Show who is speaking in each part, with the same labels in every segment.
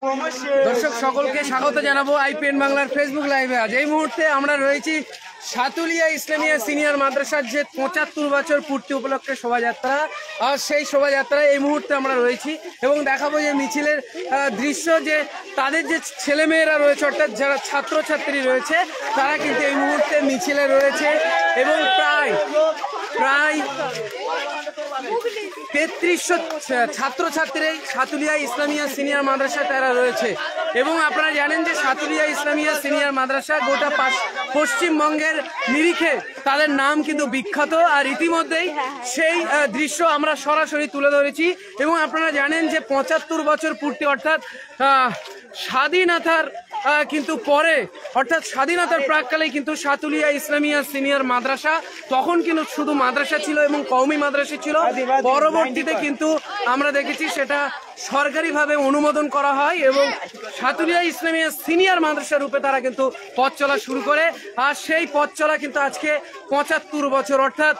Speaker 1: দর্শক সকলকে স্বাগত জানাবো আইপিএন বাংলার ফেসবুক লাইভে। আজ এই মুহূর্তে আমরা রয়েছি সাতুলিয়া ইসলামিয়া সিনিয়র মাদ্রাসার যে ৭৫ বছর পূর্তি উপলক্ষে শোভাযাত্রা, আর সেই শোভাযাত্রায় এই মুহূর্তে আমরা রয়েছি এবং দেখাবো যে মিছিলের দৃশ্য, যে তাদের যে ছেলেমেয়েরা রয়েছে অর্থাৎ যারা ছাত্রছাত্রী রয়েছে তারা কিন্তু এই মুহূর্তে মিছিলে রয়েছে এবং প্রায় ৩৩০০ ছাত্রছাত্রী সাতুলিয়া ইসলামিয়া সিনিয়র মাদ্রাসা তারা রয়েছে। এবং আপনারা জানেন যে সাতুলিয়া ইসলামিয়া সিনিয়র মাদ্রাসা গোটা পশ্চিমবঙ্গের নিরিখে তাদের নাম কিন্তু বিখ্যাত, আর ইতিমধ্যেই সেই দৃশ্য আমরা সরাসরি তুলে ধরেছি। এবং আপনারা জানেন যে ৭৫ বছর পূর্তি অর্থাৎ স্বাধীনতার কিন্তু পরে অর্থাৎ স্বাধীনতার প্রাককালেই কিন্তু সাতুলিয়া ইসলামিয়া সিনিয়র মাদ্রাসা তখন কিন্তু শুধু মাদ্রাসা ছিল এবং কওমি মাদ্রাসা ছিল। পরবর্তীতে কিন্তু আমরা দেখেছি সেটা সরকারিভাবে অনুমোদন করা হয় এবং সাতুলিয়া ইসলামিয়া সিনিয়র মাদ্রাসা রূপে তারা কিন্তু পথ চলা শুরু করে। আর সেই পথ চলা কিন্তু আজকে ৭৫ বছর অর্থাৎ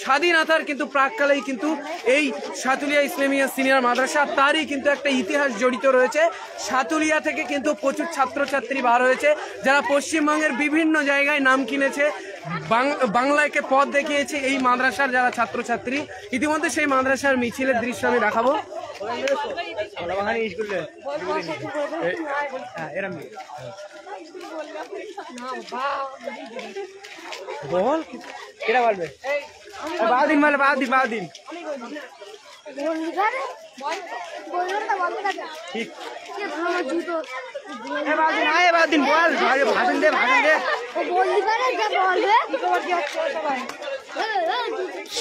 Speaker 1: স্বাধীনতার কিন্তু প্রাককালেই কিন্তু এই সাতুলিয়া ইসলামিয়া সিনিয়র মাদ্রাসা, তারই কিন্তু একটা ইতিহাস জড়িত রয়েছে। সাতুলিয়া থেকে কিন্তু প্রচুর ছাত্রছাত্রী বার হয়েছে যারা পশ্চিমবঙ্গের বিভিন্ন জায়গায় নাম কিনেছে, বাংলাকে পথ দেখিয়েছে এই মাদ্রাসার যারা ছাত্রছাত্রী। ইতিমধ্যে সেই মাদ্রাসার মিছিলের দৃশ্য আমি দেখাবো। বল কেটা বলবে বাদিন মানে বাদিন ঠিক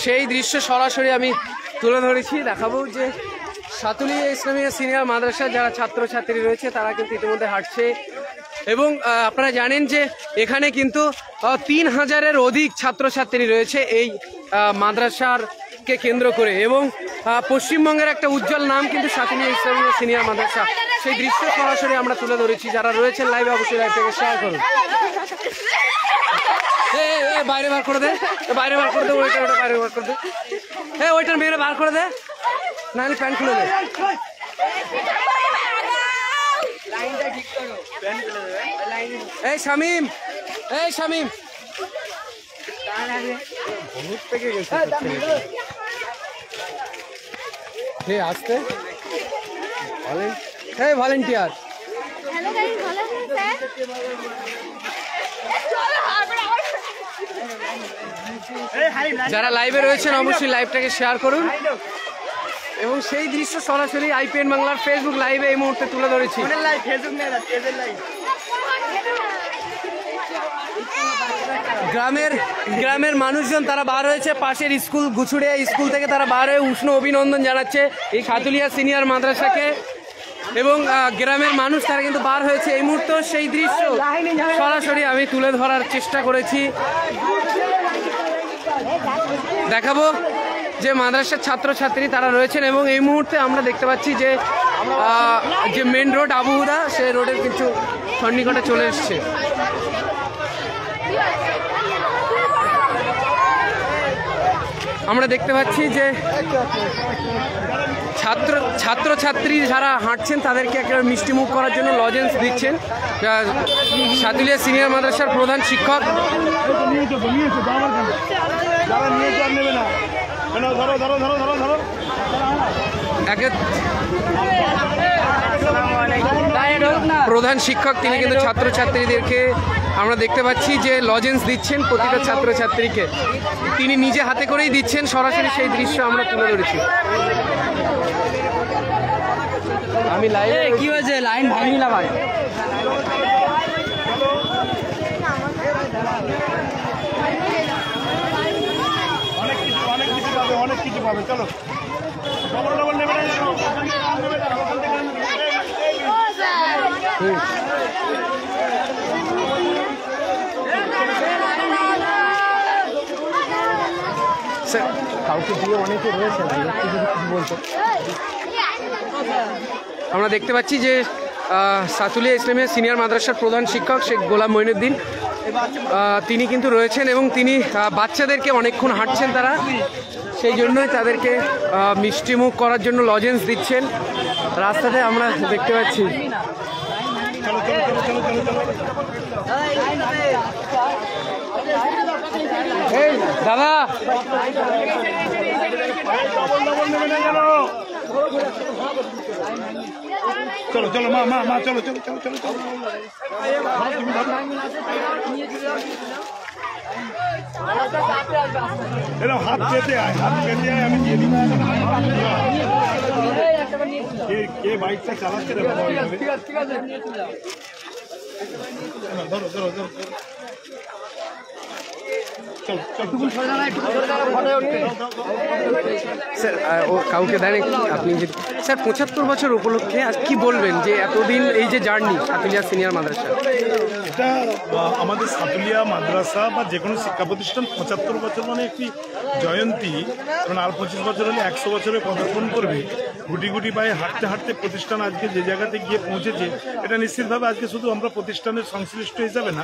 Speaker 1: সেই দৃশ্য সরাসরি আমি তুলে ধরেছি, দেখাবো যে সাতুলিয়া ইসলামিয়া সিনিয়র মাদ্রাসার যারা ছাত্রছাত্রী রয়েছে তারা কিন্তু ইতিমধ্যে হাঁটছে। এবং আপনারা জানেন যে এখানে কিন্তু ৩,০০০-এর অধিক ছাত্রছাত্রী রয়েছে এই মাদ্রাসাকে কেন্দ্র করে, এবং পশ্চিমবঙ্গের একটা উজ্জ্বল নাম কিন্তু সাতুলিয়া ইসলামিয়া সিনিয়র মাদ্রাসা। সেই দৃশ্য সরাসরি আমরা তুলে ধরেছি। যারা রয়েছেন লাইভে অবশ্যই লাইভটাকে শেয়ার করুন। বাইরে বার করে দে, বাইরে বার করে দে, ওইটার বাইরে বার করে দে, ওইটার মেয়েরা বার করে দে, নাহলে প্যান্ট খুলে দে। এই শামিম, এই শামিম আসতে এই ভলেন্টিয়ার। যারা লাইভে রয়েছেন অবশ্যই লাইভটাকে শেয়ার করুন এবং সেই দৃশ্য সরাসরি আইপিএন বাংলার ফেসবুক লাইভে এই মুহূর্তে তুলে ধরেছি। গ্রামের মানুষজন তারা বার হয়েছে, পাশের স্কুল গুছুড়িয়া স্কুল থেকে তারা বার হয়ে উষ্ণ অভিনন্দন জানাচ্ছে এই সাতুলিয়া সিনিয়র মাদ্রাসাকে। এবং গ্রামের মানুষ তারা কিন্তু বার হয়েছে এই মুহূর্তে, সেই দৃশ্য সরাসরি আমি তুলে ধরার চেষ্টা করেছি। দেখাবো যে মাদ্রাসার ছাত্রছাত্রী তারা রয়েছেন এবং এই মুহূর্তে আমরা দেখতে পাচ্ছি যে মেন রোড আবুহুদা, সেই রোডের কিছু সন্নিকটে চলে এসছে। আমরা দেখতে পাচ্ছি যে ছাত্রছাত্রী যারা হাঁটছেন তাদেরকে একেবারে মিষ্টি মুখ করার জন্য লজেন্স দিচ্ছেন সাতুলিয়া সিনিয়র মাদ্রাসার প্রধান শিক্ষক। প্রধান শিক্ষক তিনি কিন্তু ছাত্রছাত্রীদেরকে আমরা দেখতে পাচ্ছি যে লজেন্স দিচ্ছেন প্রতিটা ছাত্রছাত্রীকে, তিনি নিজে হাতে করেই দিচ্ছেন। সরাসরি সেই দৃশ্য আমরা তুলে ধরেছি। আমি লাইনে কি হয়েছে, লাইন ভাঙি না ভাই। অনেক কিছু পাবে, চলো কাউকে দিয়ে অনেকে রয়েছে বলতে। আমরা দেখতে পাচ্ছি যে সাতুলিয়া ইসলামিয়া সিনিয়র মাদ্রাসার প্রধান শিক্ষক শেখ গোলাম মঈনুদ্দিন তিনি কিন্তু রয়েছেন এবং তিনি বাচ্চাদেরকে অনেকক্ষণ হাঁটছেন তারা, সেই জন্যই তাদেরকে মিষ্টিমুখ করার জন্য লজেন্স দিচ্ছেন। রাস্তাতে আমরা দেখতে পাচ্ছি। এই দাদা,
Speaker 2: চলো চলো মা মা মা চলো চলো চলো চলো চলো এরকম হাত পেতে আয়, হাত পেতে আয়, আমি দিয়ে দিই। কে বাইকটা চালাচ্ছে রে বাবা? ধরো ধরো ধরো
Speaker 1: স্যার ও কাউকে দেন আপনি যে স্যার 75 বছর উপলক্ষে আজ কি বলবেন যে এতদিন এই যে জার্নি সাতুলিয়া সিনিয়র মাদ্রাসা?
Speaker 2: এটা আমাদের সাতুলিয়া মাদ্রাসা বা যে কোনো শিক্ষা প্রতিষ্ঠান 75 বছর মানে একটি জয়ন্তী, কারণ আর 25 বছর হলে 100 বছরে পদার্পণ করবে। গুটি গুটি পায়ে হাঁটতে হাঁটতে প্রতিষ্ঠান আজকে যে জায়গাতে গিয়ে পৌঁছেছে, এটা নিশ্চিতভাবে আজকে শুধু আমরা প্রতিষ্ঠানের সংশ্লিষ্ট হিসাবে না,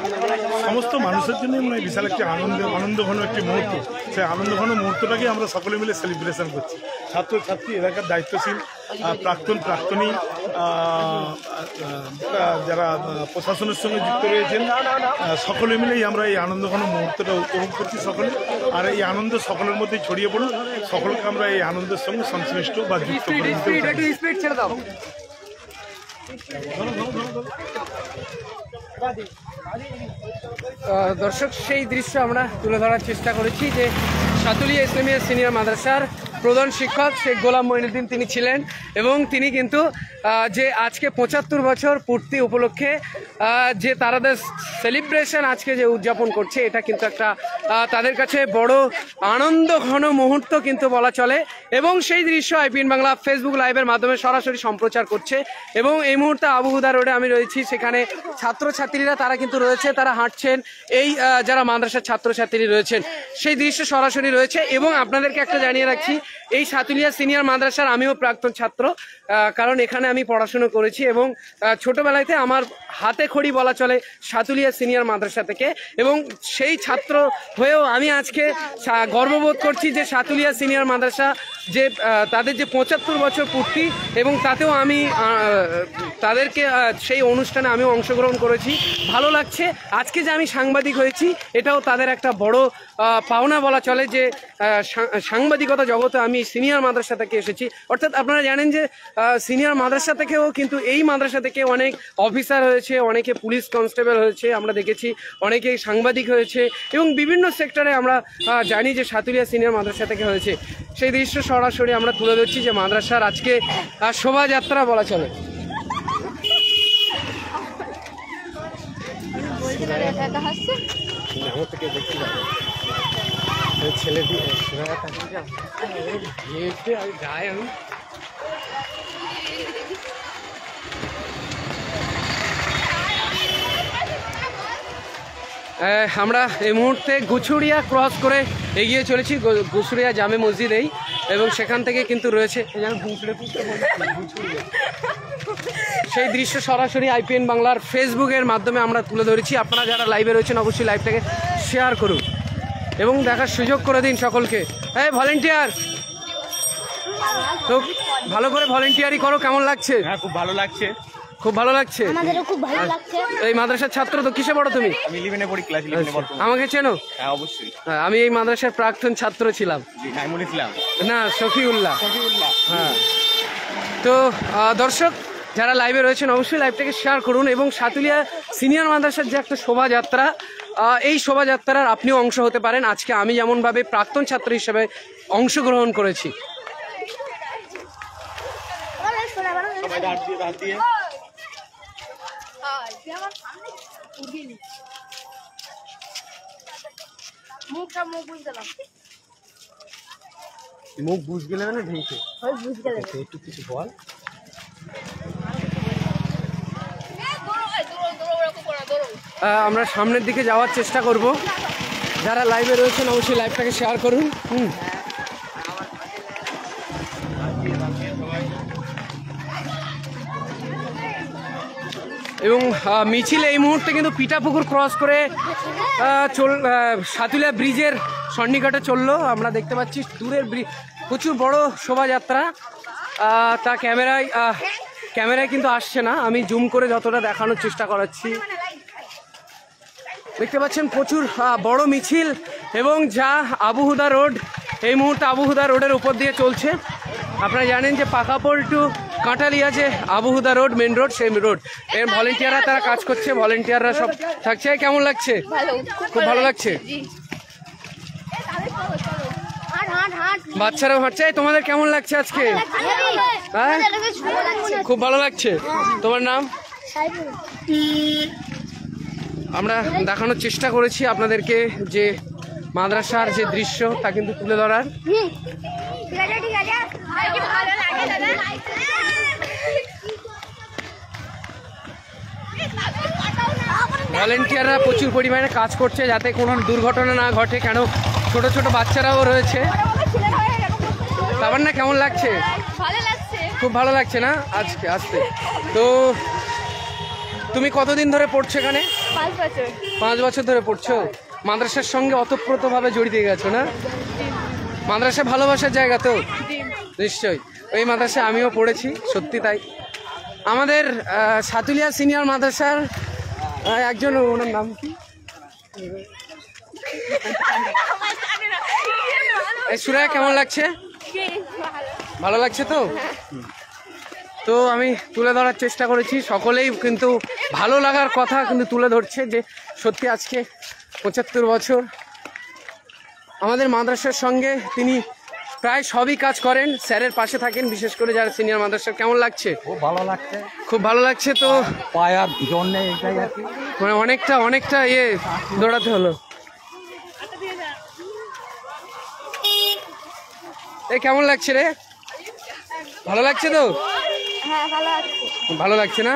Speaker 2: সমস্ত মানুষের জন্যই মনে হয় বিশাল একটি আনন্দঘন একটি মুহূর্ত। সেই আনন্দঘন মুহূর্তটাকে আমরা সকলে মিলে সেলিব্রেশন করছি। ছাত্রছাত্রী, এলাকার দায়িত্বশীল প্রাক্তনী, যারা প্রশাসনের সঙ্গে যুক্ত রয়েছেন, সকলে মিলেই আমরা এই আনন্দঘন মুহূর্তটা উপভোগ করছি সকলে। আর এই আনন্দ সকলের মধ্যেই ছড়িয়ে পড়ুন, সকলকে আমরা এই আনন্দের সঙ্গে সংশ্লিষ্ট বা যুক্ত করে দিতে চাই।
Speaker 1: দর্শক, সেই দৃশ্য আমরা তুলে ধরার চেষ্টা করেছি যে সাতুলিয়া ইসলামিয়া সিনিয়র মাদ্রাসার প্রধান শিক্ষক শেখ গোলাম মঈনুদ্দিন তিনি ছিলেন, এবং তিনি কিন্তু যে আজকে 75 বছর পূর্তি উপলক্ষে যে তারাদের সেলিব্রেশন আজকে যে উদযাপন করছে, এটা কিন্তু একটা তাদের কাছে বড় আনন্দ ঘন মুহূর্ত কিন্তু বলা চলে। এবং সেই দৃশ্য আইপিএন বাংলা ফেসবুক লাইভের মাধ্যমে সরাসরি সম্প্রচার করছে। এবং এই মুহূর্তে আবু হুদা রোডে আমি রয়েছি, সেখানে ছাত্রছাত্রীরা তারা কিন্তু রয়েছে, তারা হাঁটছেন, এই যারা মাদ্রাসার ছাত্রছাত্রী রয়েছেন সেই দৃশ্য সরাসরি রয়েছে। এবং আপনাদেরকে একটা জানিয়ে রাখছি, এই সাতুলিয়া সিনিয়র মাদ্রাসার আমিও প্রাক্তন ছাত্র, কারণ এখানে আমি পড়াশোনা করেছি এবং ছোটবেলাতে আমার হাতে খড়ি বলা চলে সাতুলিয়া সিনিয়র মাদ্রাসা থেকে। এবং সেই ছাত্র হয়েও আমি আজকে গর্ববোধ করছি যে সাতুলিয়া সিনিয়র মাদ্রাসা যে তাদের যে 75 বছর পূর্তি, এবং তাতেও আমি তাদেরকে সেই অনুষ্ঠানে আমিও অংশগ্রহণ করেছি। ভালো লাগছে। আজকে যে আমি সাংবাদিক হয়েছি, এটাও তাদের একটা বড় পাওনা বলা চলে যে সাংবাদিকতা জগতে আমি সিনিয়র মাদ্রাসা থেকে এসেছি। অর্থাৎ আপনারা জানেন যে সিনিয়র মাদ্রাসা থেকেও কিন্তু এই মাদ্রাসা থেকে অনেক অফিসার হয়েছে, অনেকে পুলিশ কনস্টেবল হয়েছে, আমরা দেখেছি অনেকে সাংবাদিক হয়েছে, এবং বিভিন্ন সেক্টরে আমরা জানি যে সাতুলিয়া সিনিয়র মাদ্রাসা থেকে হয়েছে। সেই দৃশ্য সরাসরি আমরা তুলে ধরছি যে মাদ্রাসার আজকে শোভাযাত্রা বলা চলে। ছেলে আমরা এই মুহূর্তে গুছুড়িয়া ক্রস করে এগিয়ে চলেছি গুছুড়িয়া জামে মসজিদেই, এবং সেখান থেকে কিন্তু রয়েছে সেই দৃশ্য সরাসরি আইপিএন বাংলার ফেসবুকের মাধ্যমে আমরা তুলে ধরেছি। আপনারা যারা লাইভে রয়েছেন অবশ্যই লাইভটাকে শেয়ার করুন এবং দেখার সুযোগ করে দিন সকলকে। এই ভলেন্টিয়ার, তো ভালো করে ভলেন্টিয়ারি করো, কেমন লাগছে?
Speaker 3: হ্যাঁ, খুব ভালো লাগছে।
Speaker 1: খুব ভালো লাগছে,
Speaker 4: আমাদেরও খুব ভালো লাগছে।
Speaker 1: এই মাদ্রাসার ছাত্র তো, কিসে পড়ো তুমি?
Speaker 3: আমি 11 এ পড়ি, ক্লাস 11 এ পড়ি।
Speaker 1: আমাকে চেনো?
Speaker 3: হ্যাঁ, অবশ্যই।
Speaker 1: আমি এই মাদ্রাসার প্রাক্তন ছাত্র ছিলাম।
Speaker 3: জি, নাইমুল ইসলাম
Speaker 1: না, শফিউল্লাহ। হ্যাঁ, তো দর্শক যারা লাইভে রয়েছেন অবশ্যই লাইভটাকে শেয়ার করুন, এবং সাতুলিয়া সিনিয়র মাদ্রাসার যে একটা শোভাযাত্রা, এই শোভাযাত্রার আপনিও অংশ হতে পারেন। আজকে আমি যেমনভাবে প্রাক্তন ছাত্র হিসেবে অংশগ্রহণ করেছি।
Speaker 3: সবাই হাত দিয়ে
Speaker 1: মুখ বুঝ গেলে না ঢেকে একটু কিছু বল। আমরা সামনের দিকে যাওয়ার চেষ্টা করব। যারা লাইভে রয়েছেন অবশ্যই লাইভটাকে শেয়ার করুন। এবং মিছিল এই মুহূর্তে কিন্তু পিঠাপুকুর ক্রস করে সাতুলিয়া ব্রিজের সন্নিকটে চললো। আমরা দেখতে পাচ্ছি দূরের প্রচুর বড় শোভাযাত্রা, তা ক্যামেরায় ক্যামেরায় কিন্তু আসছে না, আমি জুম করে যতটা দেখানোর চেষ্টা করাচ্ছি। দেখতে পাচ্ছেন প্রচুর বড় মিছিল এবং যা আবুহুদা রোড, এই মুহূর্তে আবুহুদা রোডের উপর দিয়ে চলছে। আপনারা জানেন যে পাকাপোল টু কাঁটালিয়া যে আবুহুদা রোড, মেন রোড, সেই রোড এর ভলেন্টিয়াররা তারা কাজ করছে, ভলেন্টিয়াররা সব থাকছে। কেমন লাগছে? খুব ভালো লাগছে। বাচ্চারাও হাঁটছে। তোমাদের কেমন লাগছে আজকে? হ্যাঁ, খুব ভালো লাগছে। তোমার নাম? আমরা দেখানোর চেষ্টা করেছি আপনাদেরকে যে মাদ্রাসার যে দৃশ্য তা কিন্তু তুলে ধরার। ভলেন্টিয়াররা প্রচুর পরিমাণে কাজ করছে যাতে কোনো দুর্ঘটনা না ঘটে, কেন ছোট ছোট বাচ্চারাও রয়েছে। তারপর না কেমন লাগছে? খুব ভালো লাগছে না আজকে আসতে? তো তুমি কতদিন ধরে পড়ছো এখানে? 5 বছর ধরে পড়ছো। মাদ্রাসার সঙ্গে ওতপ্রোতভাবে জড়িত গেছো না? মাদ্রাসা ভালোবাসার জায়গা তো নিশ্চয়ই। ওই মাদ্রাসায় আমিও পড়েছি, সত্যি তাই। আমাদের সাতুলিয়া সিনিয়র মাদ্রাসার একজন, ওনার নাম কি? সুরায়া, কেমন লাগছে? ভালো লাগছে তো? তো আমি তুলে ধরার চেষ্টা করেছি, সকলেই কিন্তু ভালো লাগার কথা কিন্তু তুলে ধরছে যে সত্যি আজকে 75 বছর আমাদের মাদ্রাসার সঙ্গে তিনি প্রায় সবই কাজ করেন, স্যারের পাশে থাকেন, বিশেষ করে যারা সিনিয়র মাদ্রাসা। কেমন লাগছে?
Speaker 4: খুব ভালো লাগছে।
Speaker 1: খুব ভালো লাগছে। তো
Speaker 4: পায়ার জন্যে এটাই আর কি,
Speaker 1: মানে অনেকটা দৌড়াতে হলো। এই কেমন লাগছে রে? ভালো লাগছে তো? ভালো লাগছে না?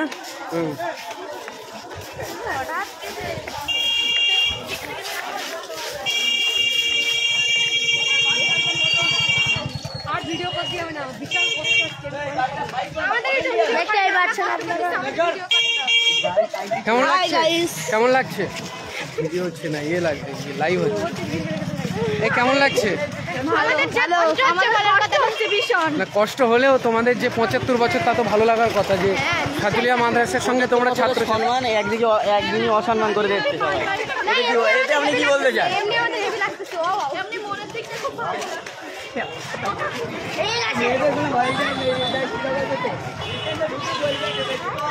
Speaker 1: কেমন লাগছে? কেমন লাগছে? ভিডিও হচ্ছে না, লাগছে, লাইভ হচ্ছে। এই কেমন লাগছে? না, কষ্ট হলেও তোমাদের যে 75 বছর তা তো ভালো লাগার কথা, যে সাতুলিয়া মাদ্রাসার সঙ্গে তোমরা ছাত্র।
Speaker 4: সম্মান একদিনই অসম্মান করে দিচ্ছে সবাই। এটা আপনি কি বলতে চান?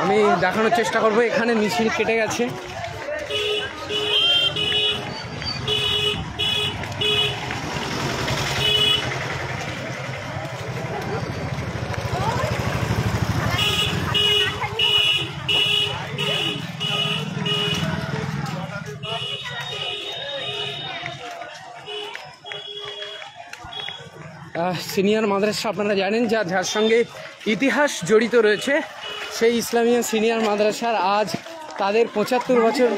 Speaker 1: আমি দেখানোর চেষ্টা করবো, এখানে মিছিল কেটে গেছে। সিনিয়র মাদ্রাসা আপনারা জানেন যার সঙ্গে ইতিহাস জড়িত রয়েছে, সেই ইসলামিয়া সিনিয়র মাদ্রাসার আজ তাদের 75 বছর।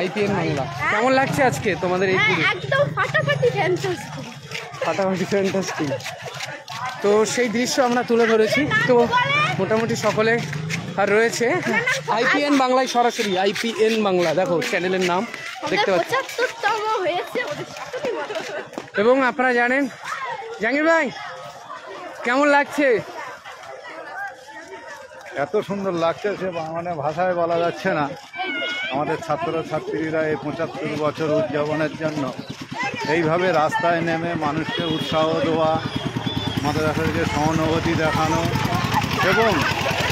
Speaker 1: IPN বাংলা, কেমন লাগছে আজকে তোমাদের এই পুরো?
Speaker 5: একদম ফাটাফাটি
Speaker 1: ফ্যান্টাস্টিক। তো সেই দৃশ্য আমরা তুলে ধরেছি। তো মোটামুটি সকলে আর রয়েছে IPN বাংলায়, সরাসরি IPN বাংলা, দেখো চ্যানেলের নাম দেখতে পাচ্ছি। এবং আপনারা জানেন, জাহাঙ্গীর ভাই কেমন লাগছে?
Speaker 6: এত সুন্দর লাগছে সে মানে ভাষায় বলা যাচ্ছে না। আমাদের ছাত্রছাত্রীরা এই 75 বছর উদযাপনের জন্য এইভাবে রাস্তায় নেমে মানুষকে উৎসাহ দেওয়া, মাদ্রাসাকে সহানুভূতি দেখানো, এবং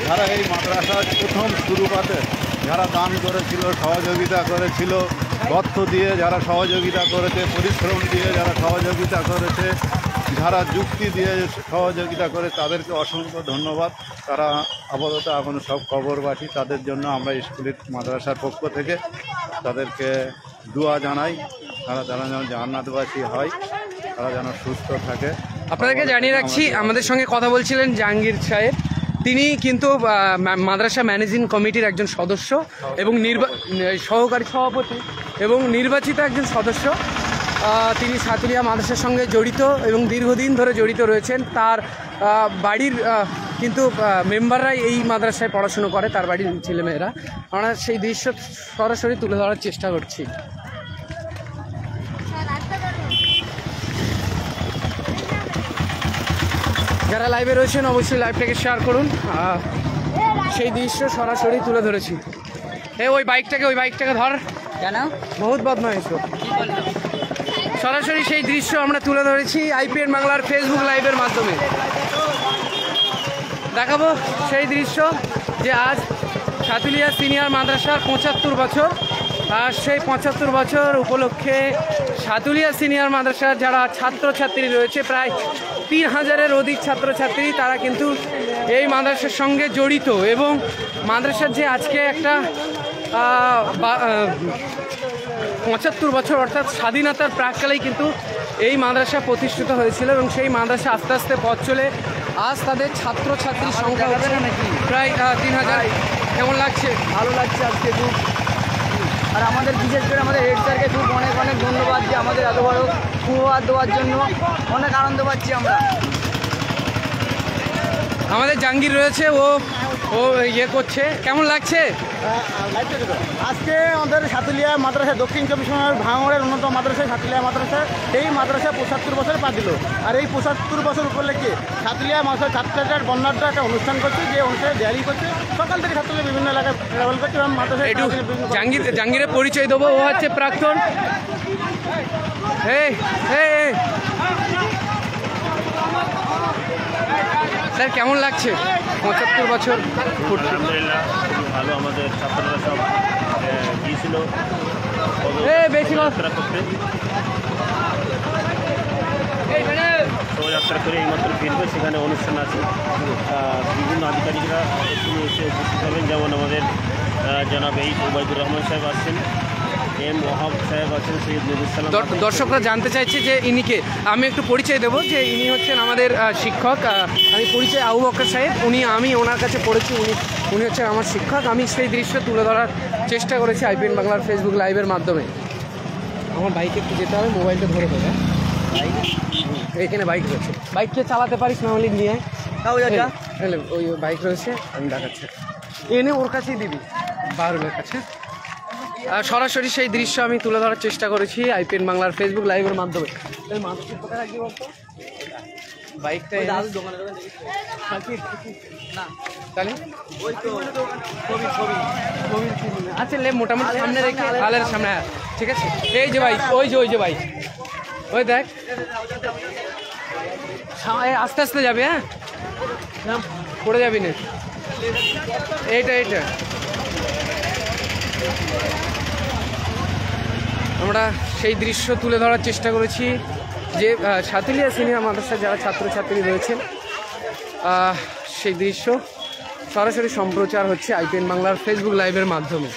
Speaker 6: যারা এই মাদ্রাসার প্রথম শুরুতে যারা দান করেছিল, সহযোগিতা করেছিল, অর্থ দিয়ে যারা সহযোগিতা করেছে, পরিশ্রম দিয়ে যারা সহযোগিতা করেছে, যারা যুক্তি দিয়ে সহযোগিতা করে, তাদেরকে অসংখ্য ধন্যবাদ। তারা আপাতত এখন সব খবরবাসী, তাদের জন্য আমরা স্কুলের মাদ্রাসার পক্ষ থেকে তাদেরকে দোয়া জানাই, তারা যেন জান্নাতবাসী হয়, তারা যেন সুস্থ থাকে।
Speaker 1: আপনাদেরকে জানিয়ে রাখছি, আমাদের সঙ্গে কথা বলছিলেন জাহাঙ্গীর সাহেব, তিনি কিন্তু মাদ্রাসা ম্যানেজিং কমিটির একজন সদস্য এবং সহকারী সভাপতি এবং নির্বাচিত একজন সদস্য। তিনি সাতুলিয়া মাদ্রাসার সঙ্গে জড়িত এবং দীর্ঘদিন ধরে জড়িত রয়েছেন। তার বাড়ির কিন্তু মেম্বাররাই এই মাদ্রাসায় পড়াশুনো করে, তার বাড়ির ছেলেমেয়েরা। আমরা সেই দৃশ্য সরাসরি তুলে ধরার চেষ্টা করছি। যারা লাইভে রয়েছেন অবশ্যই লাইভটাকে শেয়ার করুন। সেই দৃশ্য সরাসরি তুলে ধরেছি। ওই বাইকটাকে ধর,
Speaker 4: কেন
Speaker 1: বহুত বদমাইশ। সরাসরি সেই দৃশ্য আমরা তুলে ধরেছি আইপিএন বাংলার ফেসবুক লাইভের মাধ্যমে। দেখাবো সেই দৃশ্য যে আজ সাতুলিয়া সিনিয়র মাদ্রাসার ৭৫ বছর। আর সেই ৭৫ বছর উপলক্ষে সাতুলিয়া সিনিয়র মাদ্রাসার যারা ছাত্রছাত্রী রয়েছে, প্রায় ৩,০০০-এর অধিক ছাত্রছাত্রী, তারা কিন্তু এই মাদ্রাসার সঙ্গে জড়িত। এবং মাদ্রাসার যে আজকে একটা ৭৫ বছর অর্থাৎ স্বাধীনতার প্রাককালেই কিন্তু এই মাদ্রাসা প্রতিষ্ঠিত হয়েছিল এবং সেই মাদ্রাসা আস্তে আস্তে পথ চলে আজ তাদের ছাত্রছাত্রীর সংখ্যা হচ্ছে নাকি প্রায় ৩,০০০। কেমন লাগছে?
Speaker 4: ভালো লাগছে আজকে খুব। আর আমাদের বিশেষ করে আমাদের হেড স্যারকে খুব অনেক অনেক ধন্যবাদ যে আমাদের এত বড় উপহার দেওয়ার জন্য। অনেক আনন্দ পাচ্ছি আমরা।
Speaker 1: আমাদের জাহাঙ্গীর রয়েছে, ও ইয়ে করছে। কেমন লাগছে?
Speaker 5: আজকে আমাদের সাতুলিয়া মাদ্রাসা দক্ষিণ ২৪ পরগনার ভাঙড়ের অন্যতম মাদ্রাসা সাতুলিয়া মাদ্রাসা, এই মাদ্রাসা ৭৫ বছর পা দিল। আর এই ৭৫ বছর উপলক্ষে সাতুলিয়া মাদ্রাসা ছাত্রছাত্রীর বন্যাঢ্য একটা অনুষ্ঠান করছে, যে অনুষ্ঠানে র্যালি করছে। সকাল থেকে ছাত্রীরা বিভিন্ন এলাকায় ট্রাভেল করছে এবং মাদ্রাসায়
Speaker 1: একটু জাহাঙ্গীরের পরিচয় দেবো। ও হচ্ছে প্রাক্তন। স্যার কেমন লাগছে ৭৫ বছর?
Speaker 3: আলহামদুলিল্লাহ ভালো। আমাদের ছাত্ররা সব গিয়েছিল শোভাযাত্রা করতে। শোভাযাত্রা করে এইমাত্র ফিরবে, সেখানে অনুষ্ঠান আছে। বিভিন্ন আধিকারিকরা এখানে এসে উপস্থিত হবেন, যেমন আমাদের জনাব ওবায়দুর রহমান সাহেব আসছেন, এম ওয়াহাব সাহেব আছেন, সৈয়দ নজরুল সালাম।
Speaker 1: দর্শকরা জানতে চাইছে যে ইনিকে। আমি একটু পরিচয় দেবো যে ইনি হচ্ছেন আমাদের শিক্ষক। আমি পরিচয় আবু বকর সাহেব। আমি ওনার কাছে পড়েছি, উনি হচ্ছেন আমার শিক্ষক। আমি সেই দৃশ্য তুলে ধরার চেষ্টা করেছি আইপিএন বাংলার ফেসবুক লাইভের মাধ্যমে। আমার বাইকে একটু যেতে হবে, মোবাইলটা ধরে দেবে। এখানে বাইক রয়েছে, বাইককে চালাতে পারিস না হলে নিয়ে ওই বাইক রয়েছে, আমি দেখাচ্ছি। এনে ওর কাছেই দিবি, বারুলের কাছে। সরাসরি সেই দৃশ্য আমি তুলে ধরার চেষ্টা করেছি আইপিএন বাংলার ফেসবুক লাইভের মাধ্যমে। বাইকটা আচ্ছা লে মোটামুটি সামনে রেখে আলের সামনে। ঠিক আছে, এই যে বাইক, ওই যে বাইক, ওই দেখ। আস্তে আস্তে যাবে, হ্যাঁ পড়ে যাবি না। এইটা আমরা সেই দৃশ্য তুলে ধরার চেষ্টা করেছি যে সাতুলিয়া সিনিয়র মাদ্রাসার যারা ছাত্রছাত্রী রয়েছেন, সেই দৃশ্য সরাসরি সম্প্রচার হচ্ছে আইপিএন বাংলার ফেসবুক লাইভের মাধ্যমে।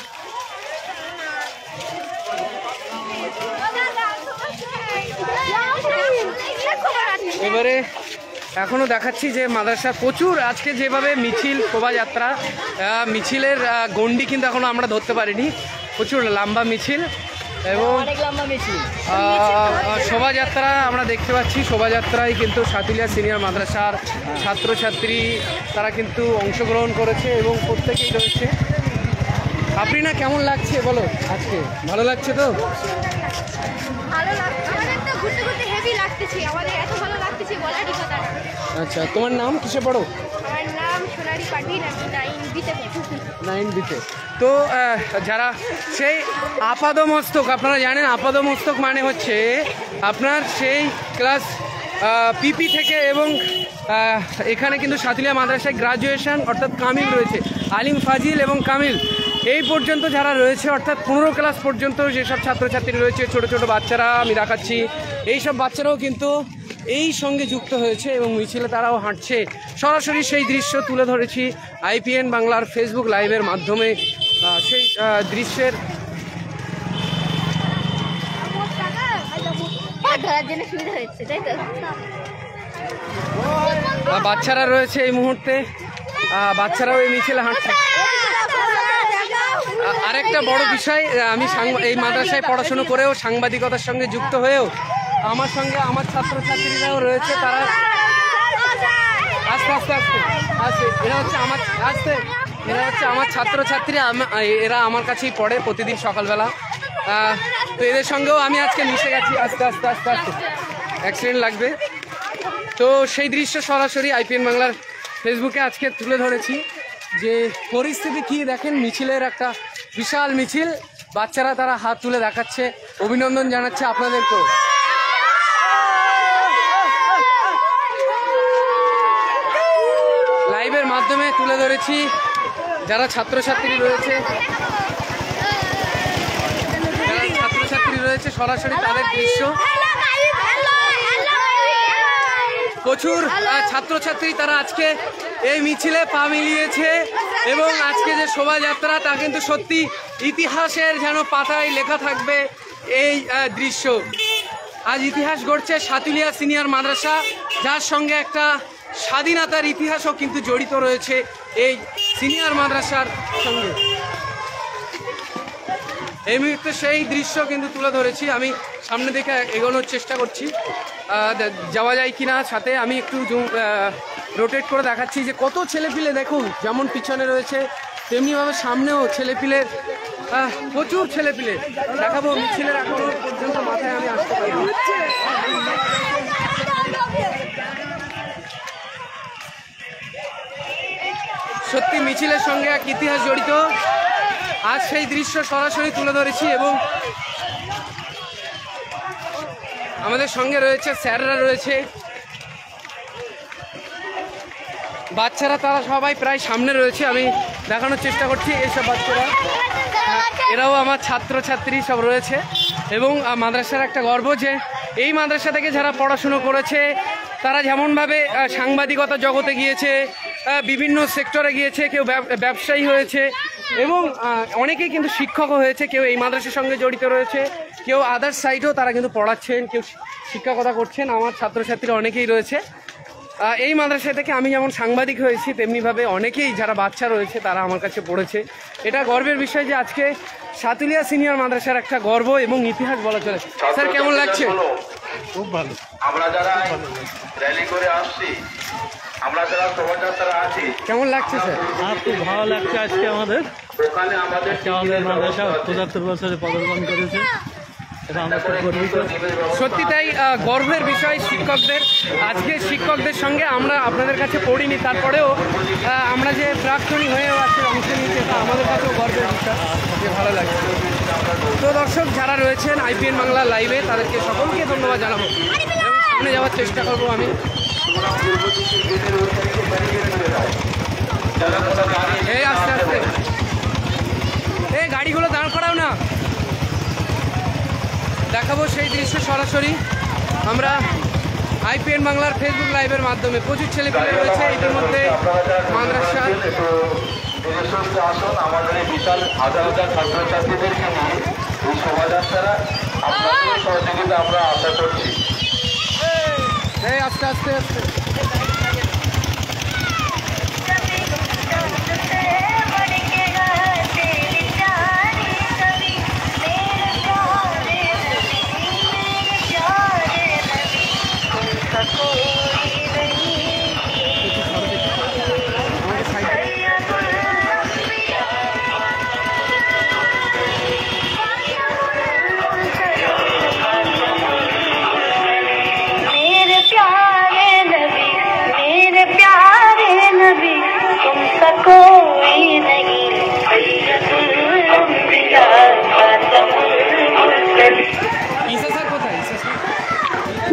Speaker 1: এবারে এখনও দেখাচ্ছি যে মাদ্রাসা প্রচুর আজকে যেভাবে মিছিল, শোভাযাত্রা, মিছিলের গণ্ডি কিন্তু এখনও আমরা ধরতে পারিনি। প্রচুর লম্বা মিছিল এবং শোভাযাত্রা আমরা দেখতে পাচ্ছি। শোভাযাত্রায় কিন্তু সাতুলিয়া সিনিয়র মাদ্রাসার ছাত্রছাত্রী তারা কিন্তু অংশগ্রহণ করেছে এবং প্রত্যেকেই রয়েছে। আপনি না কেমন লাগছে বলো? আজকে ভালো লাগছে তো? আচ্ছা, তোমার নাম কিসে পড়ো? নাইন বিতে। তো যারা সেই আপাদমস্তক, আপনারা জানেন আপাদমস্তক মানে হচ্ছে আপনার সেই ক্লাস পিপি থেকে এবং এখানে কিন্তু সাতুলিয়া মাদ্রাসায় গ্রাজুয়েশন অর্থাৎ কামিল রয়েছে, আলিম ফাজিল এবং কামিল এই পর্যন্ত যারা রয়েছে, অর্থাৎ 15 ক্লাস পর্যন্ত যেসব ছাত্রছাত্রী রয়েছে, ছোট ছোট বাচ্চারা আমি দেখাচ্ছি, এইসব বাচ্চারাও কিন্তু এই সঙ্গে যুক্ত হয়েছে এবং মিছিলে তারাও হাঁটছে। সরাসরি সেই দৃশ্য তুলে ধরেছি আইপিএন বাংলার ফেসবুক লাইভের মাধ্যমে। সেই দৃশ্যের বাচ্চারা রয়েছে এই মুহূর্তে, বাচ্চারাও এই মিছিলে হাঁটছে। আরেকটা বড় বিষয়, আমি এই মাদ্রাসায় পড়াশুনো করেও সাংবাদিকতার সঙ্গে যুক্ত হয়েও আমার সঙ্গে আমার ছাত্রছাত্রীরাও রয়েছে। তারা আস্তে আস্তে আস্তে আস্তে এরা হচ্ছে আমার ছাত্রছাত্রী। এরা আমার কাছেই পড়ে প্রতিদিন সকালবেলা। তো এদের সঙ্গেও আমি আজকে মিশে গেছি আস্তে আস্তে আস্তে আস্তে। অ্যাক্সিডেন্ট লাগবে। তো সেই দৃশ্য সরাসরি আইপিএন বাংলার ফেসবুকে আজকে তুলে ধরেছি যে পরিস্থিতি কি দেখেন, মিছিলের একটা বিশাল মিছিল, বাচ্চারা তারা হাত তুলে দেখাচ্ছে, অভিনন্দন জানাচ্ছে আপনাদেরকেও। লাইভের মাধ্যমে তুলে ধরেছি যারা ছাত্রছাত্রী রয়েছে সরাসরি তাদের দৃশ্য। প্রচুর ছাত্রছাত্রী তারা আজকে এই মিছিলে পা মিলিয়েছে এবং আজকে যে শোভাযাত্রা তা কিন্তু সত্যি ইতিহাসের যেন পাতায় লেখা থাকবে এই দৃশ্য। আজ ইতিহাস গড়ছে সাতুলিয়া সিনিয়র মাদ্রাসা, যার সঙ্গে একটা স্বাধীনতার ইতিহাসও কিন্তু জড়িত রয়েছে এই সিনিয়র মাদ্রাসার সঙ্গে। এই মুহূর্তে সেই দৃশ্য কিন্তু তুলে ধরেছি, আমি সামনে দিকে এগোনোর চেষ্টা করছি, যাওয়া যায় কিনা। সাথে আমি একটু রোটেট করে দেখাচ্ছি যে কত ছেলেপিলে দেখুন, যেমন পিছনে রয়েছে তেমনিভাবে সামনেও ছেলেপিলের প্রচুর ছেলেপিলে দেখাবো। মিছিলের এখনো পর্যন্ত মাথায় আমি আসতে পারি। সত্যি মিছিলের সঙ্গে এক ইতিহাস জড়িত, আজ সেই দৃশ্য সরাসরি তুলে ধরেছি এবং আমাদের সঙ্গে রয়েছে স্যাররা রয়েছে, বাচ্চারা তারা সবাই প্রায় সামনে রয়েছে, আমি দেখানোর চেষ্টা করছি। এইসব বাচ্চারা এরাও আমার ছাত্রছাত্রী সব রয়েছে এবং মাদ্রাসার একটা গর্ব যে এই মাদ্রাসা থেকে যারা পড়াশুনো করেছে তারা যেমনভাবে সাংবাদিকতা জগতে গিয়েছে, বিভিন্ন সেক্টরে গিয়েছে, কেউ ব্যবসায়ী হয়েছে এবং অনেকেই কিন্তু শিক্ষকও হয়েছে, কেউ এই মাদ্রাসার সঙ্গে জড়িত রয়েছে, কেউ আদার্স সাইডেও তারা কিন্তু পড়াচ্ছেন, কেউ শিক্ষকতা করছেন। আমার ছাত্রছাত্রীরা অনেকেই রয়েছে এই মাদ্রাসা থেকে। আমি যেমন সাংবাদিক হয়েছি তেমনিভাবে অনেকেই যারা বাচ্চা রয়েছে তারা আমার কাছে পড়েছে। এটা গর্বের বিষয় যে আজকে সাতুলিয়া সিনিয়র মাদ্রাসার একটা গর্ব এবং ইতিহাস বলা চলে। স্যার কেমন লাগছে?
Speaker 2: খুব ভালো।
Speaker 7: আমরা যারা র্যালি করে আসছি, আমরা যারা শোভাযাত্রা আছি,
Speaker 1: কেমন লাগছে স্যার?
Speaker 8: খুব ভালো লাগছে। আজকে আমাদের
Speaker 7: ওখানে আমাদের
Speaker 8: মাদ্রাসা ৭৫ বছরে পদার্পণ করেছে, এটা আমরা খুব গর্বিত।
Speaker 1: সত্যি তাই, গর্বের বিষয় শিক্ষকদের। আজকে শিক্ষকদের সঙ্গে আমরা আপনাদের কাছে পড়িনি, তারপরেও আমরা যে প্রাক্তনী হয়েও আজকে অংশ নিয়েছি, তা আমাদের কাছেও গর্বের বিষয়, যে ভালো লাগে। তো দর্শক যারা রয়েছেন আইপিএন বাংলা লাইভে তাদেরকে সকলকে ধন্যবাদ জানাবো এবং সামনে যাওয়ার চেষ্টা করবো আমি। এই আস্তে আস্তে এই গাড়িগুলো দাঁড় করাও না, দেখাবো সেই দৃশ্য সরাসরি আমরা আইপিএন বাংলার ফেসবুক লাইভের মাধ্যমে। প্রচুর ছেলেপেলে রয়েছে এদের মধ্যে মাদ্রাসা।
Speaker 7: আসুন আমাদের এই বিশাল হাজার হাজার ছাত্রছাত্রীদেরকে নিয়ে এই শোভাযাত্রা আপনাদের সহযোগিতা আমরা আশা করছি।
Speaker 1: এই আস্তে আস্তে আস্তে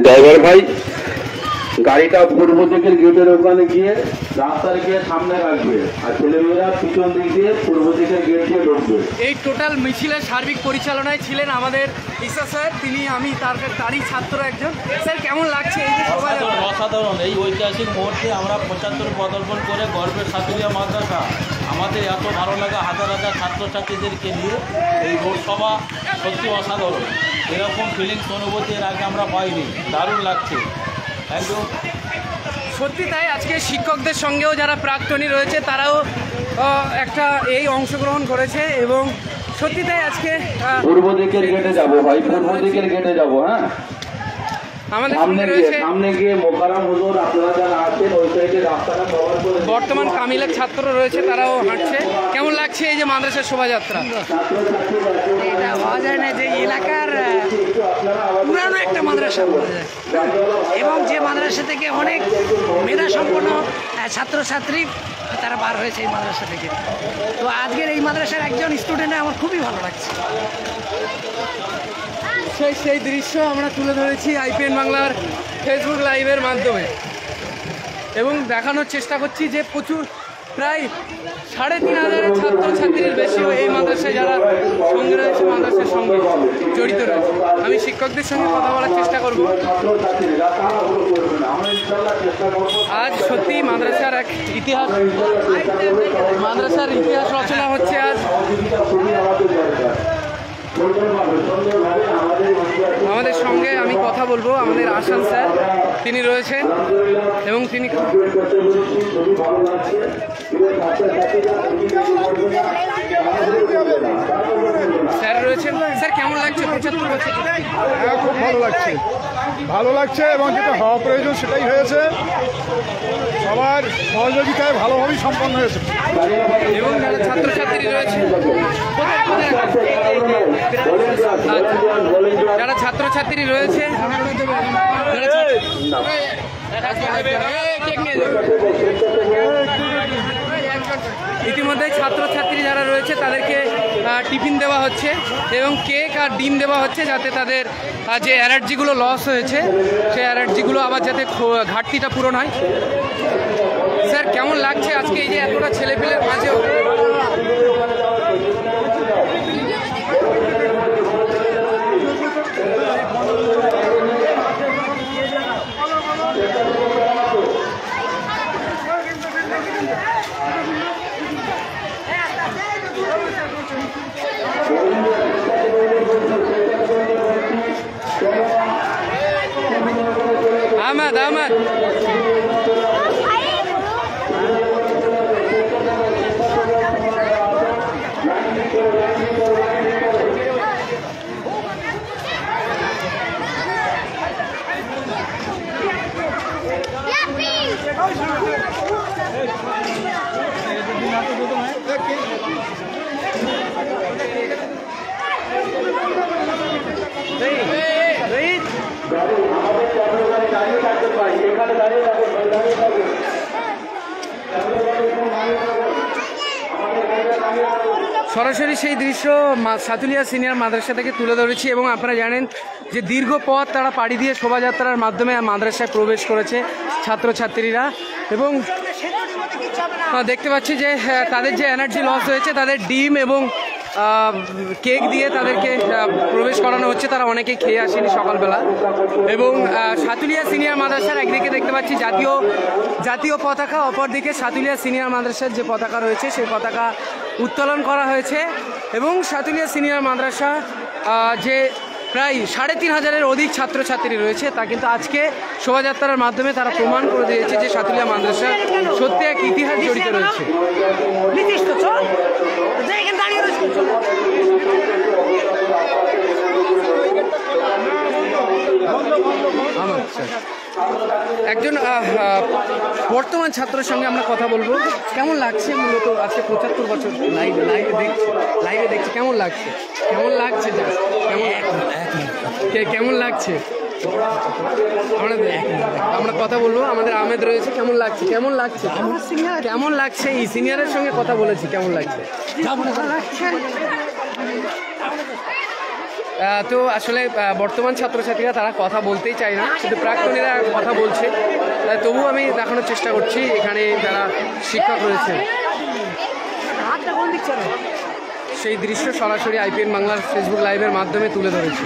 Speaker 7: ড্রাইভার ভাই গাড়িটা পূর্ব দিকের গেটের ওখানে গিয়ে রাস্তার গিয়ে সামনে রাখবে আর ছেলেমেয়েরা পিছন দিক দিয়ে পূর্ব দিকের গেট দিয়ে ঢুকবে।
Speaker 1: এই টোটাল মিছিলের সার্বিক পরিচালনায় ছিলেন আমাদের ঈশা স্যার, তিনি আমি তারই ছাত্র একজন। স্যার কেমন লাগছে এই যে শোভাযাত্রা?
Speaker 8: অসাধারণ। এই ঐতিহাসিক মুহূর্তে আমরা ৭৫ পদার্পণ করে গর্বের সাতুলিয়া মাদ্রাসা, আমাদের এত ভালো লাগা হাজার হাজার ছাত্রছাত্রীদেরকে নিয়ে এই রোড সভা সত্যি অসাধারণ। এরকম ফিলিংস অনুভূতি এর আগে আমরা পাইনি, দারুণ লাগছে একদম।
Speaker 1: সত্যি তাই, আজকে শিক্ষকদের সঙ্গেও যারা প্রাক্তনী রয়েছে তারাও একটা এই অংশগ্রহণ করেছে এবং সত্যি তাই আজকে
Speaker 7: পূর্ব দিকের গেটে যাবো ভাই, পূর্ব দিকের গেটে যাবো। হ্যাঁ,
Speaker 1: আমাদের সঙ্গে রয়েছে
Speaker 7: সামনে গিয়ে মোকাররম হুজুর আপনারা যারা আছেন ওই সাইডে রাস্তাটা কভার করে।
Speaker 1: বর্তমান কামিলের ছাত্র রয়েছে, তারাও হাঁটছে। কেমন লাগছে লাগছে এই যে মাদ্রাসার শোভাযাত্রা?
Speaker 4: এটা ভাবা যায় না যে এলাকার পুরানো একটা মাদ্রাসা বলা যায়, এবং যে মাদ্রাসা থেকে অনেক মেধা সম্পন্ন ছাত্রছাত্রী তারা বার হয়েছে এই মাদ্রাসা থেকে। তো আজকের এই মাদ্রাসার একজন স্টুডেন্টে আমার খুবই ভালো লাগছে।
Speaker 1: সেই দৃশ্য আমরা তুলে ধরেছি আইপিএন বাংলার ফেসবুক লাইভের মাধ্যমে এবং দেখানোর চেষ্টা করছি যে প্রচুর প্রায় 3,500 ছাত্রছাত্রীর বেশিও এই মাদ্রাসায় যারা সঙ্গে রয়েছে, মাদ্রাসার সঙ্গে জড়িত রয়েছে। আমি শিক্ষকদের সঙ্গে কথা বলার চেষ্টা করব। আজ সত্যি মাদ্রাসার এক ইতিহাস, মাদ্রাসার ইতিহাস রচনা হচ্ছে আজ। আমাদের সঙ্গে আমি কথা বলবো, আমাদের আসান স্যার তিনি রয়েছেন এবং তিনি স্যার রয়েছেন। স্যার কেমন লাগছে 75 বছর?
Speaker 2: হ্যাঁ, খুব ভালো লাগছে এবং যেটা হওয়া প্রয়োজন সেটাই হয়েছে। সবার সহযোগিতায় ভালোভাবেই সম্পন্ন হয়েছে
Speaker 1: এবং যারা ছাত্রছাত্রী রয়েছে, যারা ছাত্রছাত্রী রয়েছে ইতিমধ্যে ছাত্রছাত্রী যারা রয়েছে তাদেরকে টিফিন দেওয়া হচ্ছে এবং কেক আর ডিম দেওয়া হচ্ছে, যাতে তাদের যে অ্যালার্জিগুলো লস হয়েছে সেই অ্যালার্জিগুলো আবার যাতে ঘাটতিটা পূরণ হয়। স্যার কেমন লাগছে আজকে এই যে এতটা ছেলেপেলের মাঝেও? আহমদ সরাসরি সেই দৃশ্য সাতুলিয়া সিনিয়র মাদ্রাসা থেকে তুলে ধরেছি এবং আপনারা জানেন যে দীর্ঘ পথ তারা পাড়ি দিয়ে শোভাযাত্রার মাধ্যমে মাদ্রাসায় প্রবেশ করেছে ছাত্রছাত্রীরা এবং দেখতে পাচ্ছি যে তাদের যে এনার্জি লস হয়েছে তাদের ডিম এবং কেক দিয়ে তাদেরকে প্রবেশ করানো হচ্ছে। তারা অনেকেই খেয়ে আসেনি সকালবেলা এবং সাতুলিয়া সিনিয়র মাদ্রাসার একদিকে দেখতে পাচ্ছি জাতীয় পতাকা, অপরদিকে সাতুলিয়া সিনিয়র মাদ্রাসার যে পতাকা রয়েছে সেই পতাকা উত্তোলন করা হয়েছে এবং সাতুলিয়া সিনিয়র মাদ্রাসা যে প্রায় 3,500-এর অধিক ছাত্রছাত্রী রয়েছে তা কিন্তু আজকে শোভাযাত্রার মাধ্যমে তারা প্রমাণ করে দিয়েছে যে সাতুলিয়া মাদ্রাসা সত্যি এক ইতিহাস জড়িত রয়েছে। একজন বর্তমান ছাত্রের সঙ্গে আমরা কথা বলবো। কেমন লাগছে মূলত আজকে 75 বছর লাইভে দেখছি কেমন লাগছে? কেমন লাগছে? আমরা কথা বলবো। আমাদের আহমেদ রয়েছে। কেমন লাগছে এই সিনিয়রের সঙ্গে কথা বলেছি, কেমন লাগছে? তো আসলে বর্তমান ছাত্রছাত্রীরা তারা কথা বলতেই চায় না, শুধু প্রাক্তনীরা কথা বলছে। তবু আমি দেখানোর চেষ্টা করছি এখানে যারা শিক্ষক রয়েছে সেই দৃশ্য সরাসরি আইপিএন বাংলার ফেসবুক লাইভের মাধ্যমে তুলে ধরেছি।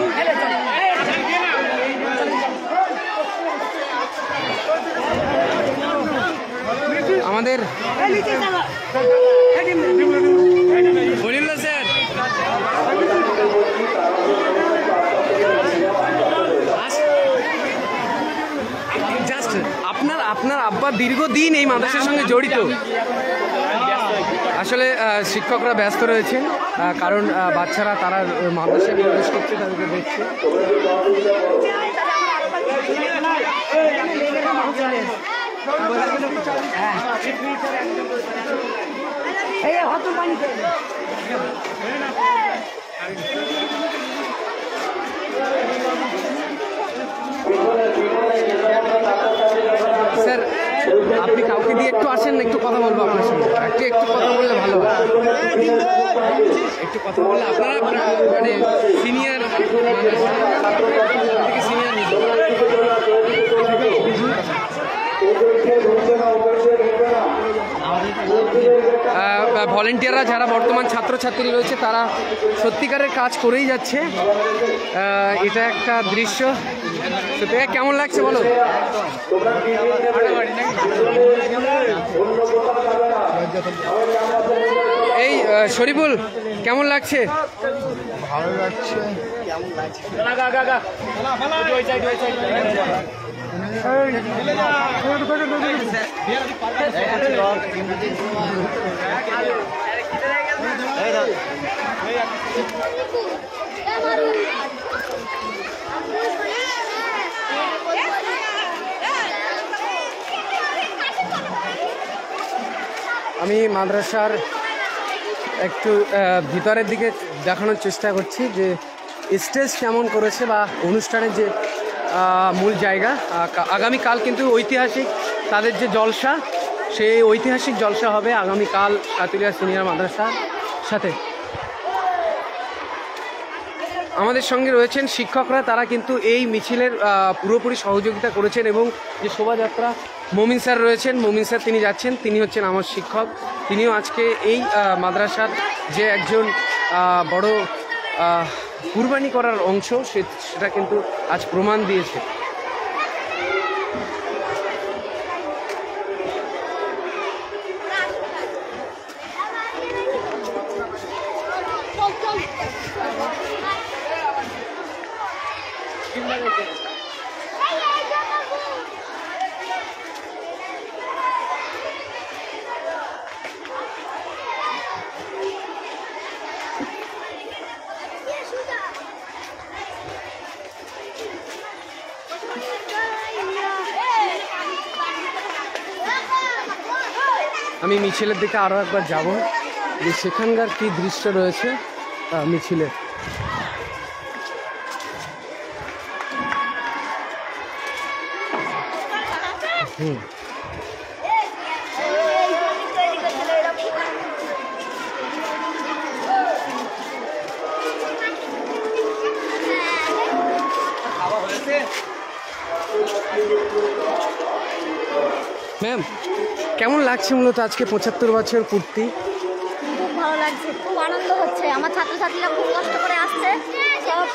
Speaker 1: আমাদের স্যার আপনার আব্বা দীর্ঘদিন এই মাদ্রাসার সঙ্গে জড়িত। আসলে শিক্ষকরা ব্যস্ত রয়েছেন কারণ বাচ্চারা তারা মাদ্রাসায় প্রবেশ করছে, তাদেরকে দেখছে।
Speaker 4: এই হত পানি খেয়ে নে।
Speaker 1: স্যার আপনি কাউকে দিয়ে একটু আসেন, একটু কথা বলবো আপনার সঙ্গে, একটু কথা বললে ভালো হয়। একটু কথা বললে আপনারা মানে সিনিয়র থেকে সিনিয়র ভলেন্টিয়াররা যারা বর্তমান ছাত্রছাত্রী রয়েছে তারা সত্যিকারের কাজ করেই যাচ্ছে। এটা একটা দৃশ্য সত্যি কেমন লাগছে বলো? এই শরীফুল কেমন লাগছে?
Speaker 6: ভালো লাগছে।
Speaker 1: আমি মাদ্রাসার একটু ভিতরের দিকে দেখানোর চেষ্টা করছি যে স্টেজ কেমন করেছে বা অনুষ্ঠানের যে মূল জায়গা। আগামীকাল কিন্তু ঐতিহাসিক তাদের যে জলসা, সেই ঐতিহাসিক জলসা হবে আগামীকাল সাতুলিয়া সিনিয়র মাদ্রাসার সাথে। আমাদের সঙ্গে রয়েছেন শিক্ষকরা, তারা কিন্তু এই মিছিলের পুরোপুরি সহযোগিতা করেছেন এবং যে শোভাযাত্রা মমিন স্যার রয়েছেন, মমিন স্যার তিনি যাচ্ছেন, তিনি হচ্ছেন আমার শিক্ষক, তিনিও আজকে এই মাদ্রাসার যে একজন বড় কুরবানি করার অংশ সেটা কিন্তু আজ প্রমাণ দিয়েছে। আমি মিছিলের দিকে আরও একবার যাব যে সেখানকার কী দৃশ্য রয়েছে মিছিলে। ম্যাম কেমন লাগছে মূলত আজকে 75 বছর পূর্তি?
Speaker 9: খুব ভালো লাগছে, খুব আনন্দ হচ্ছে। আমার ছাত্রছাত্রীরা খুব কষ্ট করে আসছে, সব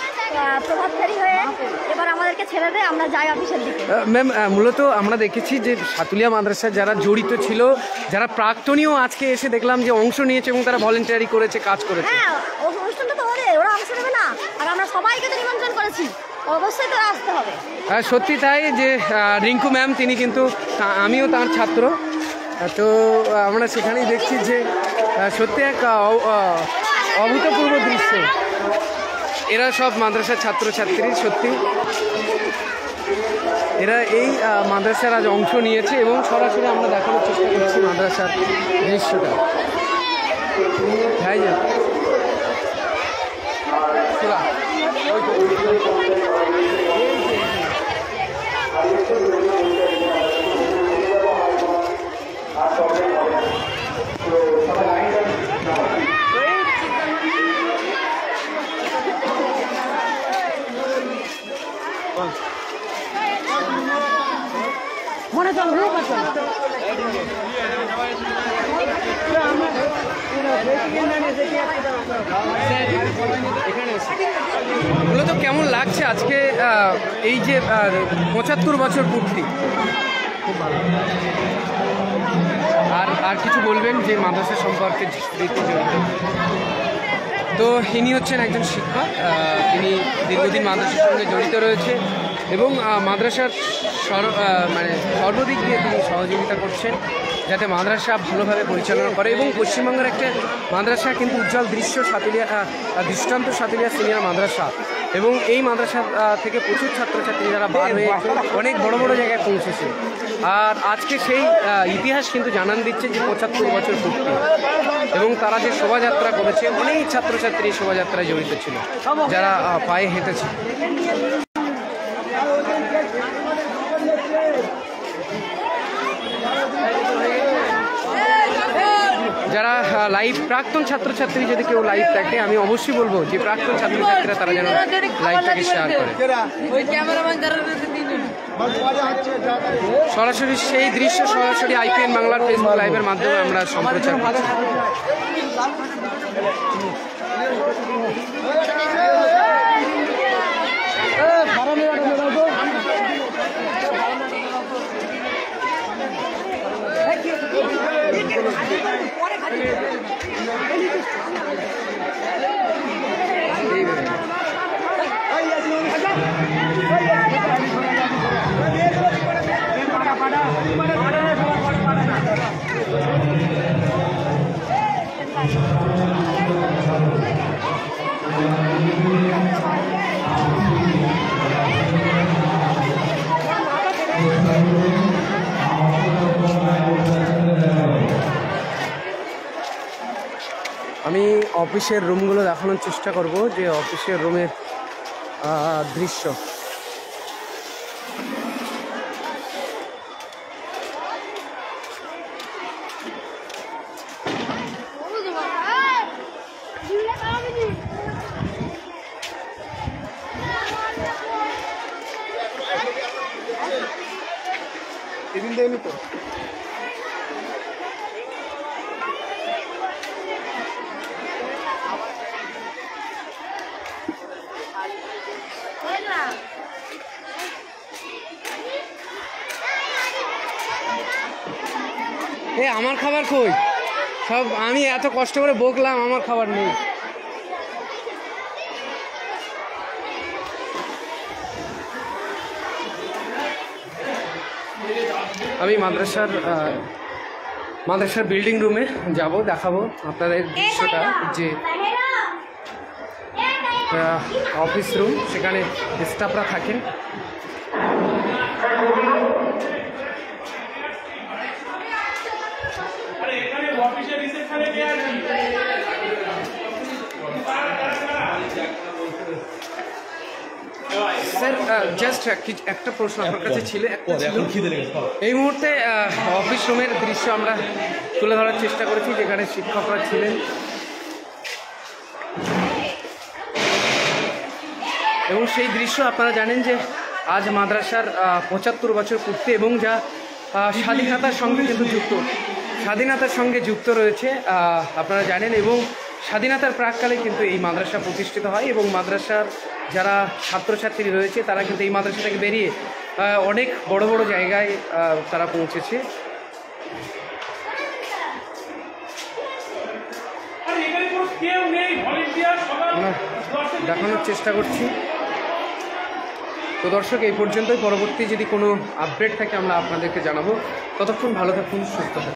Speaker 9: প্রভাবশালী হয়ে এবার আমাদেরকে ছেড়ে দেয়, আমরা যাই অফিসের দিকে।
Speaker 1: ম্যাম মূলত আমরা দেখেছি যে সাতুলিয়া মাদ্রাসা যারা জড়িত ছিল, যারা প্রাক্তনীয় আজকে এসে দেখলাম যে অংশ নিয়েছে এবং তারা ভলেন্টিয়ারি করেছে, কাজ করেছে।
Speaker 9: হ্যাঁ, অনুষ্ঠানটা তো ওরা অংশ নেবে না, আর আমরা সবাইকে তো নিমন্ত্রণ করেছি, অবশ্যই তো আসতে হবে।
Speaker 1: সত্যি তাই যে রিঙ্কু ম্যাম তিনি কিন্তু, আমিও তার ছাত্র, তো আমরা সেখানেই দেখছি যে সত্যি এক অভূতপূর্ব দৃশ্য। এরা সব মাদ্রাসার ছাত্রছাত্রী, সত্যি এরা এই মাদ্রাসার আজ অংশ নিয়েছে এবং সরাসরি আমরা দেখানোর চেষ্টা করছি মাদ্রাসার দৃশ্যটা। হ্যাঁ
Speaker 4: মনে চল
Speaker 1: মূলত কেমন লাগছে আজকে এই যে 75 বছর পূর্তি? খুব ভালো। আর কিছু বলবেন যে মাদ্রাসা সম্পর্কে স্মৃতি জড়িত? তো ইনি হচ্ছেন একজন শিক্ষক, তিনি দীর্ঘদিন মাদ্রাসার সঙ্গে জড়িত রয়েছে এবং মাদ্রাসার মানে সর্বদিক দিয়ে তিনি সহযোগিতা করছেন। যাতে মাদ্রাসা ভালোভাবে পরিচালনা করে এবং পশ্চিমবঙ্গের একটা মাদ্রাসা কিন্তু উজ্জ্বল দৃষ্টান্ত সাতুলিয়া সিনিয়র মাদ্রাসা এবং এই মাদ্রাসা থেকে প্রচুর ছাত্রছাত্রী যারা বার হয়ে অনেক বড় বড় জায়গায় পৌঁছেছে। আর আজকে সেই ইতিহাস কিন্তু জানান দিচ্ছে যে 75 বছর পূর্তি এবং তারা যে শোভাযাত্রা করেছে, অনেক ছাত্রছাত্রী শোভাযাত্রায় জড়িত ছিল যারা পায়ে হেঁটেছে। যারা লাইভ প্রাক্তন ছাত্রছাত্রী যদি কেউ লাইভ থাকে, আমি অবশ্যই বলবো যে প্রাক্তন ছাত্রছাত্রীরা তারা যেন লাইভটাকে শেয়ার করে। সরাসরি সেই দৃশ্য সরাসরি IPN বাংলার ফেসবুক লাইভের মাধ্যমে আমরা সম্প্রচার করছি। আমি অফিসের রুমগুলো দেখানোর চেষ্টা করব, যে অফিসের রুমের দৃশ্য। আমার খাবার কই? সব আমি এত কষ্ট করে বকলাম, আমার খাবার নেই। আমি মাদ্রাসার বিল্ডিং রুমে যাব, দেখাবো আপনাদের দৃশ্যটা, যে অফিস রুম, সেখানে স্টাফরা থাকেন। স্যার জাস্ট একটা প্রশ্ন আপনার কাছে ছিল। এই মুহূর্তে অফিস রুমের দৃশ্য আমরা তুলে ধরার চেষ্টা করেছি, যেখানে শিক্ষকরা ছিলেন এবং সেই দৃশ্য আপনারা জানেন যে আজ মাদ্রাসার 75 বছর পূর্তি এবং যা স্বাধীনতার সঙ্গে কিন্তু স্বাধীনতার সঙ্গে যুক্ত রয়েছে আপনারা জানেন। এবং স্বাধীনতার প্রাককালে কিন্তু এই মাদ্রাসা প্রতিষ্ঠিত হয় এবং মাদ্রাসার যারা ছাত্রছাত্রী রয়েছে তারা কিন্তু এই মাদ্রাসা থেকে বেরিয়ে অনেক বড় বড় জায়গায় তারা পৌঁছেছে। দেখানোর চেষ্টা করছি। তো দর্শক, এই পর্যন্তই। পরবর্তী যদি কোনো আপডেট থাকে আমরা আপনাদেরকে জানাবো। ততক্ষণ ভালো থাকুন, সুস্থ থাকুন।